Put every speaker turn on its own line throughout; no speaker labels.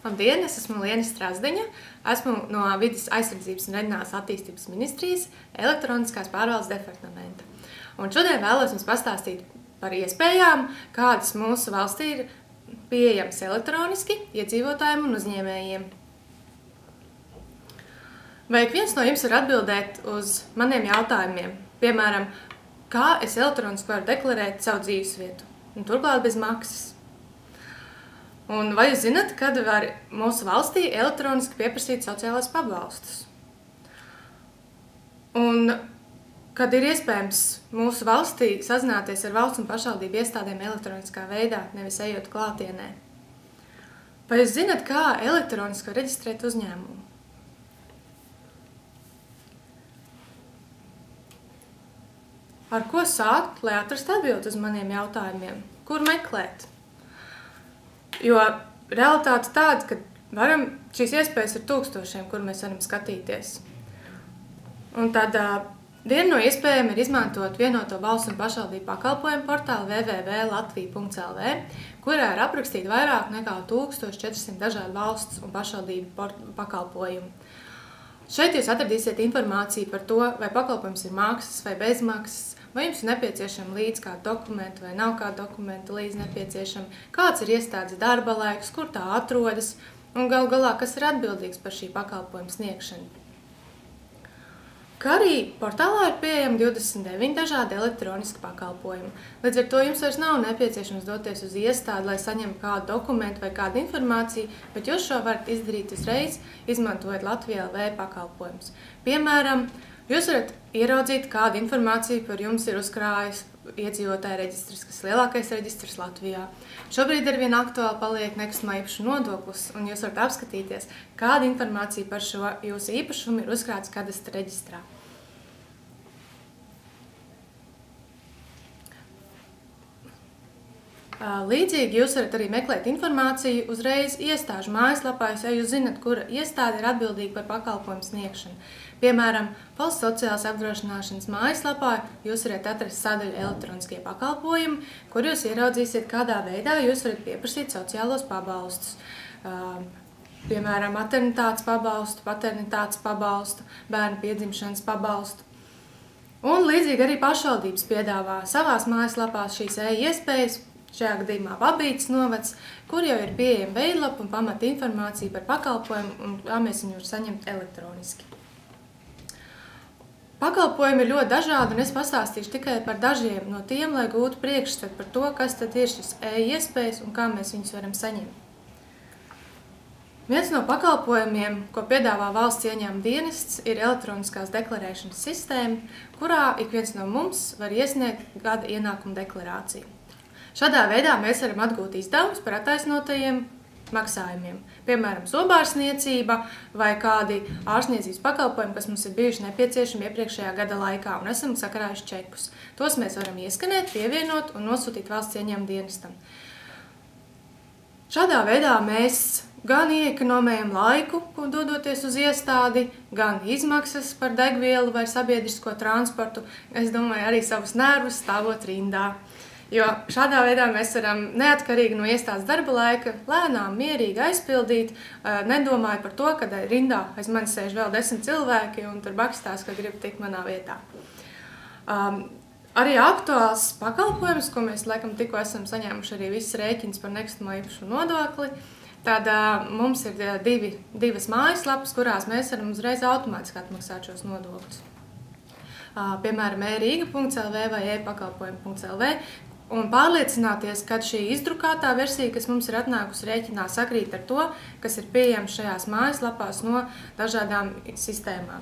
Labdien, es esmu Liena Strazdiņa, esmu no Vides aizsardzības un reģionālās attīstības ministrijas elektroniskās pārvaldes departamenta. Un šodien vēlos jums pastāstīt par iespējām, kādas mūsu valstī ir pieejamas elektroniski iedzīvotājiem un uzņēmējiem. Vai ik viens no jums var atbildēt uz maniem jautājumiem? Piemēram, kā es elektroniski varu deklarēt savu dzīvesvietu, un turklāt bez maksas? Un vai jūs zināt, kad var mūsu valstī elektroniski pieprasīt sociālais pabalstus? Un kad ir iespējams mūsu valstī sazināties ar valsts un pašvaldību iestādēm elektroniskā veidā, nevis ejot klātienē? Vai jūs zināt, kā elektroniski reģistrēt uzņēmumu? Ar ko sākt, lai atrastu atbildi uz maniem jautājumiem? Kur meklēt? Jo realitāte tāda, ka šīs iespējas ir tūkstošiem, kur mēs varam skatīties. Un tad viena no iespējām ir izmantot vienoto valsts un pašvaldību pakalpojumu portālu www.latvija.lv, kurā ir aprakstīti vairāk nekā 1400 dažādu valsts un pašvaldību pakalpojumu. Šeit jūs atradīsiet informāciju par to, vai pakalpojums ir maksas vai bezmaksas, vai jums ir nepieciešama līdz kāda dokumenta vai nav kāda dokumenta līdz nepieciešama, kāds ir iestādes darba laiks, kur tā atrodas un galu galā, kas ir atbildīgs par šī pakalpojuma sniegšanu. Kā arī portālā ir pieejami 29 dažādi elektroniski pakalpojumi. Līdz ar to jums vairs nav nepieciešams doties uz iestādi, lai saņemtu kādu dokumentu vai kādu informāciju, bet jūs šo varat izdarīt uzreiz, izmantojot Latvija.lv pakalpojumus. Piemēram, jūs varat ieraudzīt, kādu informāciju par jums ir uzkrājis iedzīvotāju reģistrs, kas ir lielākais reģistrs Latvijā. Šobrīd arvien aktuāli paliek nekustamā īpašuma nodoklis, un jūs varat apskatīties, kāda informācija par šo jūsu īpašumu ir uzkrāts kadastra reģistrā. Līdzīgi jūs varat arī meklēt informāciju uzreiz iestāžu mājaslapās, ja jūs zinat, kura iestāde ir atbildīga par pakalpojumu sniegšanu. Piemēram, Valsts sociālās apdrošināšanas mājaslapā jūs varat atrast sadaļu elektroniskie pakalpojumi, kur jūs ieraudzīsiet, kādā veidā jūs varat pieprasīt sociālos pabalstus. Piemēram, maternitātes pabalstu, paternitātes pabalstu, bērnu piedzimšanas pabalstu. Un līdzīgi arī pašvaldības piedāvā savās mājaslapās šīs iespējas, šajā gadījumā Babītas novads, kur jau ir pieejama veidlapa un pamata informācija par pakalpojumu un kā mēs viņu var saņemt elektroniski. Pakalpojumi ir ļoti dažādi, un es pastāstīšu tikai par dažiem no tiem, lai gūtu priekšstatu par to, kas tad ir šis iespējas un kā mēs viņus varam saņemt. Viens no pakalpojumiem, ko piedāvā valsts ieņēmuma dienests, ir elektroniskās deklarēšanas sistēma, kurā ik viens no mums var iesniegt gada ienākumu deklarāciju. Šādā veidā mēs varam atgūt izdevumus par attaisnotajiem maksājumiem. Piemēram, zobārstniecība vai kādi ārstniecības pakalpojumi, kas mums ir bijuši nepieciešami iepriekšējā gada laikā un esam sakrājuši čekus. Tos mēs varam ieskanēt, pievienot un nosūtīt valsts ieņēmuma dienestam. Šādā veidā mēs gan iekonomējam laiku, dodoties uz iestādi, gan izmaksas par degvielu vai sabiedrisko transportu, es domāju, arī savus nervus stāvot rindā. Jo šādā veidā mēs varam neatkarīgi no iestādes darba laika lēnām, mierīgi aizpildīt, nedomāju par to, ka rindā aiz manis sēž vēl 10 cilvēki un tur bakstās, ka grib tikt manā vietā. Arī aktuāls pakalpojums, ko mēs laikam tikko esam saņēmuši arī viss rēķins par nekustamā īpašuma nodokli, tad mums ir divas mājaslapas, kurās mēs varam uzreiz automātiski atmaksāt šos nodokļus. Piemēram, e-rīga.lv vai e-pakalpojumi.lv, un pārliecināties, ka šī izdrukātā versija, kas mums ir atnākusi rēķinā, sakrīt ar to, kas ir pieejams šajās mājaslapās no dažādām sistēmām.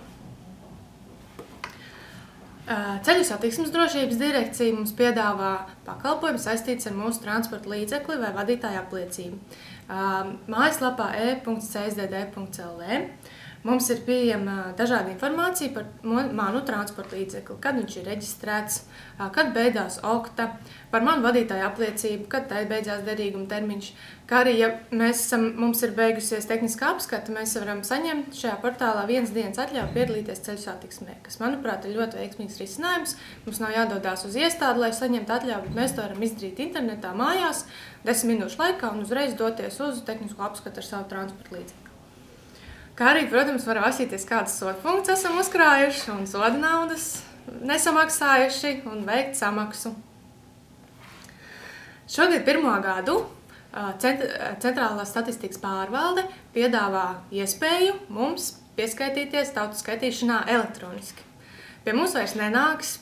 Ceļu satiksmes drošības direkcija mums piedāvā pakalpojumu saistīts ar mūsu transporta līdzekli vai vadītāju apliecību. Mājaslapā e.csdd.lv Mums ir pieejama dažāda informācija par manu transporta līdzekli, kad viņš ir reģistrēts, kad beidzās okta, par manu vadītāju apliecību, kad tai beidzās derīguma termiņš. Kā arī, ja mums ir beigusies tehniskā apskata, mēs varam saņemt šajā portālā 1 dienas atļauju piedalīties ceļu satiksmē, kas, manuprāt, ir ļoti veiksmīgs risinājums. Mums nav jādodās uz iestādi, lai saņemtu atļauju, bet mēs to varam izdarīt internetā mājās 10 minūšu laikā un uzreiz doties uz tehnisko apskatu ar savu transporta līdzekli. Kā arī, protams, var asīties, kādas soda punktus esam uzkrājuši un soda naudas nesamaksājuši un veikt samaksu. Šogad 1. gadu Centrālā statistikas pārvalde piedāvā iespēju mums pieskaitīties tautas skaitīšanā elektroniski. Pie mums vairs nenāks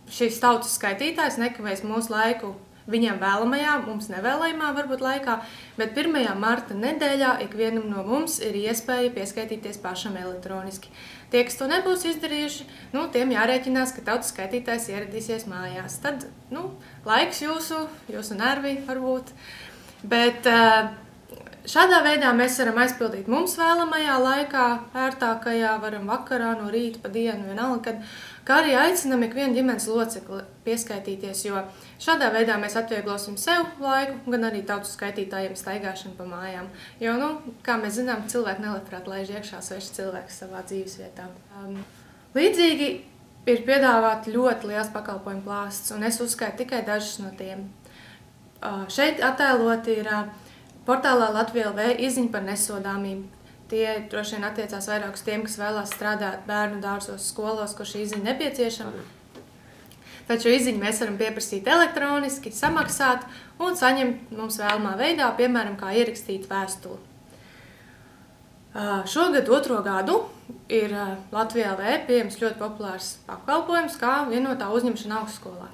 šīs tautas skaitītājs, nekavēs mūsu laiku viņiem vēlamajā, mums nevēlamajā varbūt laikā, bet 1. marta nedēļā ikvienam no mums ir iespēja pieskaitīties pašam elektroniski. Tie, kas to nebūs izdarījuši, tiem jārēķinās, ka tautas skaitītājs ieradīsies mājās. Tad, laiks jūsu nervi varbūt. Bet šādā veidā mēs varam aizpildīt mums vēlamajā laikā, ērtākajā, varam vakarā, no rīta pa dienu, vienalga, kā arī aicinam ikvienu ģimenes locekli pieskaitīties, jo šādā veidā mēs atvieglosim sev laiku, gan arī tautas skaitītājiem staigāšanu pa mājām. Jo, kā mēs zinām, cilvēki nelabprāt laiž iekšā sveši cilvēki savā dzīves vietā. Līdzīgi ir piedāvāt ļoti liels pakalpojumu klāsts, un es uzskaitu tikai dažus no tiem. Šeit attēloti ir portālā Latvija LV izziņa par nesodāmību. Tie droši vien attiecās vairāk uz tiem, kas vēlās strādāt bērnu dārzos, skolos, kur šī izziņa nepieciešama. Taču izziņu mēs varam pieprasīt elektroniski, samaksāt un saņemt mums vēlamā veidā, piemēram, kā ierakstīt vēstuli. Šogad 2. gadu ir Latvijā LV pieejams ļoti populārs pakalpojums kā vienotā uzņemšana augstskolā.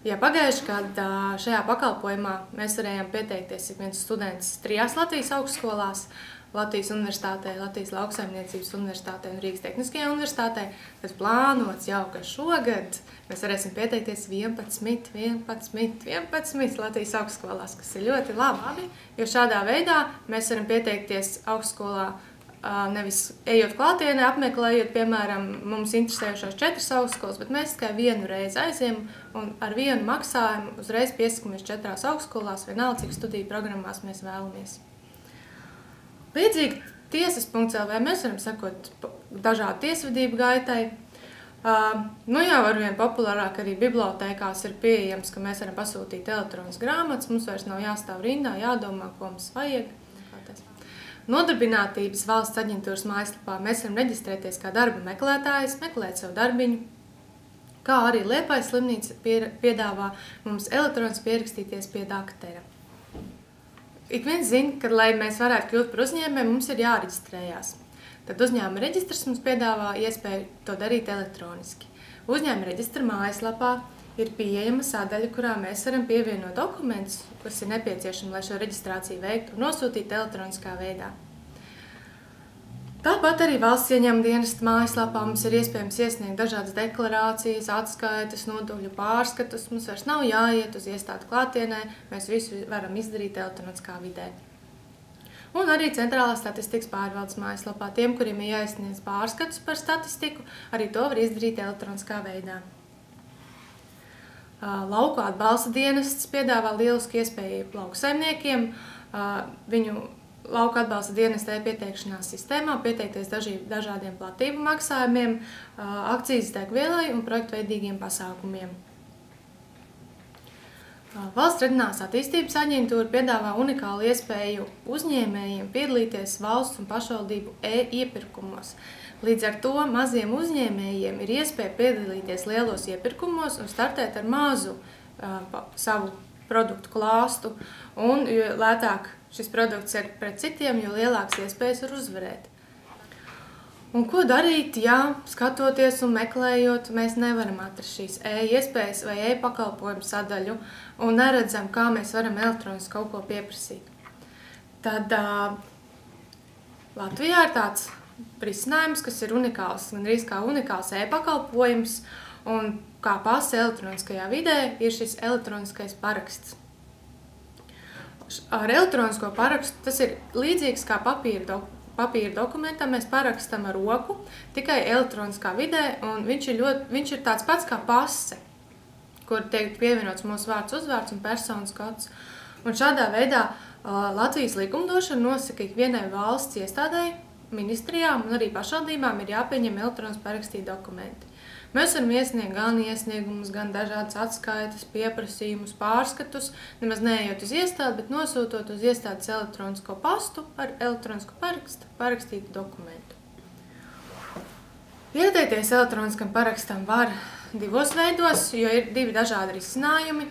Ja pagājuši gadu šajā pakalpojumā mēs varējām pieteikties ik viens students 3 Latvijas augstskolās, Latvijas Universitātē, Latvijas Lauksaimniecības Universitātē un Rīgas Tehniskajā universitātē, tad plānots jau, ka šogad mēs varēsim pieteikties 11 Latvijas augstskolās, kas ir ļoti labi, jo šādā veidā mēs varam pieteikties augstskolā nevis ejot klātienē, apmeklējot, piemēram, mums interesējušās 4 augstskolas, bet mēs tikai vienu reizi aizējam un ar vienu maksājumu uzreiz piesakamies 4 augstskolās, vienalga, cik studiju programmās mēs vēlamies. Līdzīgi tiesas.lv mēs varam sekot dažādu tiesvedību gaitai. Jau arvien populārāk arī bibliotēkās ir pieejams, ka mēs varam pasūtīt elektroniskas grāmatas, mums vairs nav jāstāv rindā, jādomā, ko mums vajag. Nodarbinātības valsts aģentūras mājaslapā mēs varam reģistrēties kā darba meklētājs, meklēt savu darbiņu, kā arī Liepājas slimnīca piedāvā mums elektroniski pierakstīties pie daktera. Ik viens zina, ka, lai mēs varētu kļūt par uzņēmējiem, mums ir jāreģistrējās. Tad uzņēmuma reģistrs mums piedāvā iespēju to darīt elektroniski. Uzņēmuma reģistra mājaslapā ir pieejama sadaļa, kurā mēs varam pievienot dokumentus, kas ir nepieciešami, lai šo reģistrāciju veiktu un nosūtīt elektroniskā veidā. Tāpat arī valsts ieņēmuma dienesta mājaslapā mums ir iespējams iesniegt dažādas deklarācijas, atskaites, nodokļu pārskatus. Mums vairs nav jāiet uz iestādi klātienē, mēs visu varam izdarīt elektroniskā vidē. Un arī Centrālā statistikas pārvaldes mājaslapā tiem, kuriem ir jāiesniedz pārskatus par statistiku, arī to var izdarīt elektroniskā veidā. Lauku atbalsta dienests piedāvā lielisku iespēju lauksaimniekiem viņu lauku atbalsta dienestē pieteikšanās sistēmā, pieteikties dažādiem platību maksājumiem, akcijas degvielai un projektveidīgiem pasākumiem. Valsts reģionālās attīstības aģentūra piedāvā unikālu iespēju uzņēmējiem piedalīties valsts un pašvaldību e-iepirkumos. Līdz ar to maziem uzņēmējiem ir iespēja piedalīties lielos iepirkumos un startēt ar mazu savu produktu klāstu. Un jo lētāk šis produkts ir pret citiem, jo lielāks iespējas var uzvarēt. Un ko darīt, ja skatoties un meklējot, mēs nevaram atrast šīs e-iespējas vai e-pakalpojumu sadaļu un neredzam, kā mēs varam elektroniski kaut ko pieprasīt. Tad Latvijā ir tāds risinājums, kas ir unikāls, gandrīz kā unikāls e-pakalpojums, un kā pase elektroniskajā vidē ir šis elektroniskais paraksts. Ar elektronisko parakstu tas ir līdzīgs kā papīra papīra dokumentam mēs parakstam ar roku, tikai elektroniskā vidē, un viņš ir tāds pats kā pase, kur tiek pievienots mūsu vārds, uzvārds un personas kods. Un šādā veidā Latvijas likumdošana nosaka ikvienai valsts iestādēji, ministrijām un arī pašvaldībām ir jāpieņem elektroniski parakstīti dokumenti. Mēs varam iesniegt gan iesniegumus, gan dažādas atskaites, pieprasījumus, pārskatus, nemaz neejot uz iestādi, bet nosūtot uz iestādes elektronisko pastu ar elektronisku parakstītu dokumentu. Pieteikties elektroniskam parakstam var divos veidos, jo ir divi dažādi risinājumi.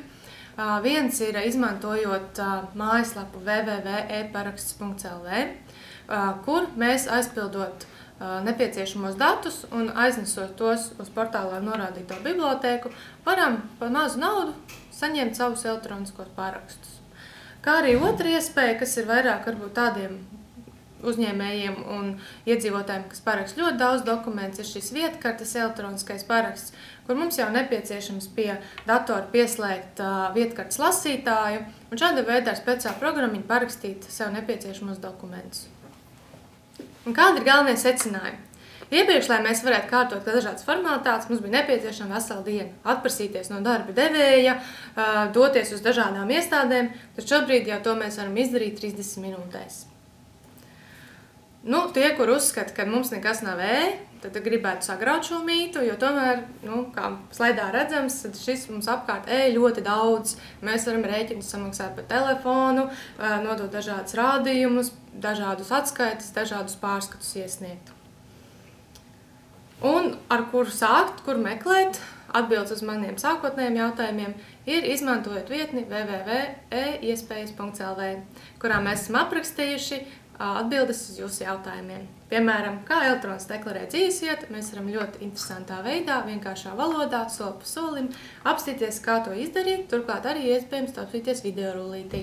Viens ir izmantojot mājaslapu www.eparaksts.lv, kur mēs aizpildot nepieciešamos datus un aiznesot tos uz portālā norādīto bibliotēku, varam par mazu naudu saņemt savus elektroniskos pārakstus. Kā arī otra iespēja, kas ir vairāk varbūt tādiem uzņēmējiem un iedzīvotājiem, kas paraksta ļoti daudz dokumentus, ir šis vietkartes elektroniskais paraksts, kur mums jau nepieciešams pie datora pieslēgt vietkartes lasītāju un šāda veidā ar speciālu programmiņu parakstīt sev nepieciešamos dokumentus. Un kādi ir galvenie secinājumi? Iepriekš, lai mēs varētu kārtot dažādas formalitātes, mums bija nepieciešama vesela diena. Atprasīties no darba devēja, doties uz dažādām iestādēm, tad šobrīd jau to mēs varam izdarīt 30 minūtēs. Tie, kur uzskata, ka mums nekas nav tad gribētu sagraut šo mītu, jo tomēr, kā slaidā redzams, šis mums apkārt ļoti daudz. Mēs varam rēķinus samaksāt pa telefonu, nodot dažādus rādījumus, dažādus atskaites, dažādus pārskatus iesniegt. Un ar kuru sākt, kur meklēt, atbildes uz maniem sākotnējiem jautājumiem, ir izmantojot vietni www.eiespējas.lv, kurā mēs esam aprakstījuši atbildes uz jūsu jautājumiem. Piemēram, kā elektroniski deklarēt dzīvesvietu, mēs varam ļoti interesantā veidā, vienkāršā valodā, soli pa solim, apstīties, kā to izdarīt, turklāt arī iespējams apstīties video rullītī.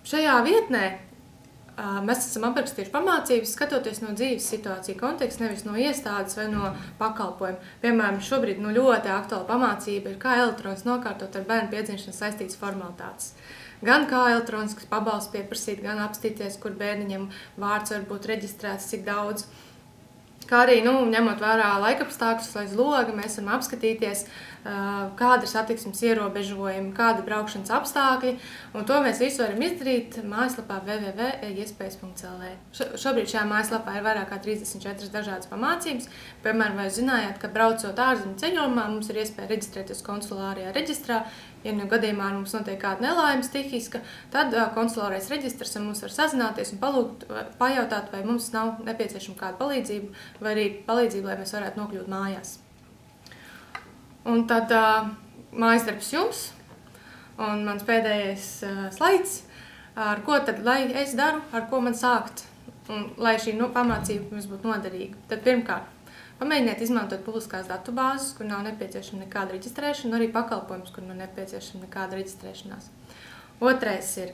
Šajā vietnē mēs esam aprakstījuši pamācības, skatoties no dzīves situāciju konteksta, nevis no iestādes vai no pakalpojuma. Piemēram, šobrīd ļoti aktuāla pamācība ir, kā elektroniski nokārtot ar bērnu piedzimšanas saistītas formalitātes. Gan kā elektroniskas pabalsts pieprasīt, gan apstīties, kur bērniņam vārds var būt reģistrēts, cik daudz. Kā arī, ņemot vērā laikapstākļus, lai loga, mēs varam apskatīties, kāda ir satiksmes ierobežojumi, kāda ir braukšanas apstākļi, un to mēs visu varam izdarīt mājaslapā www.eiespējas.lv. Šobrīd šajā mājaslapā ir vairāk kā 34 dažādas pamācības. Piemēram, vai zinājāt, ka braucot ārzemju ceļojumā, mums ir iespēja reģistrēties konsulārajā reģistrā. Ja gadījumā mums notiek kāda nelaime stihiska, tad konsulārais reģistrs ar mums var sazināties un pajautāt, vai mums nav nepieciešama kāda palīdzība, vai arī palīdzība, lai mēs varētu nokļūt mājās. Un tad mājas darbs jums, un mans pēdējais slaids, ar ko tad, lai es daru, ar ko man sākt, un lai šī pamācība mums būtu noderīga. Tad pirmkārt, pamēģiniet izmantot publiskās datubāzes, kur nav nepieciešama nekāda reģistrēšana, arī pakalpojums, kur nav nepieciešama nekāda reģistrēšanās. Otrais ir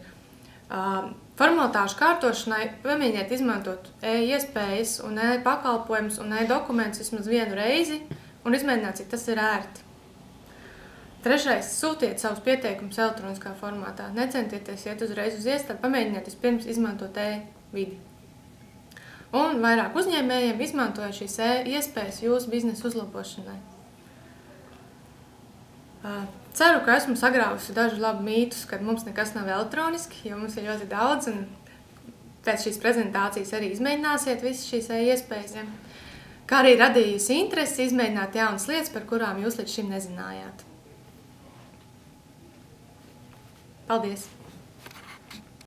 formalitāšu kārtošanai pamēģiniet izmantot e-iespējas un e-pakalpojumus un e-dokumentus vismaz vienu reizi un izmēģināt, cik tas ir ērti. Trešais, sūtiet savus pieteikumus elektroniskā formātā. Necentieties iet uzreiz uz iestādi, pamēģiniet vispirms izmantot e-vidi. Un vairāk uzņēmējiem izmantoja šīs iespējas jūsu biznesa uzlabošanai. Ceru, ka esmu sagrāvusi dažu labu mītus, kad mums nekas nav elektroniski, jo mums ir ļoti daudz, un pēc šīs prezentācijas arī izmēģināsiet visas šīs iespējas. Kā arī radījusi interesi izmēģināt jaunas lietas, par kurām jūs līdz šim nezinājāt. Paldies!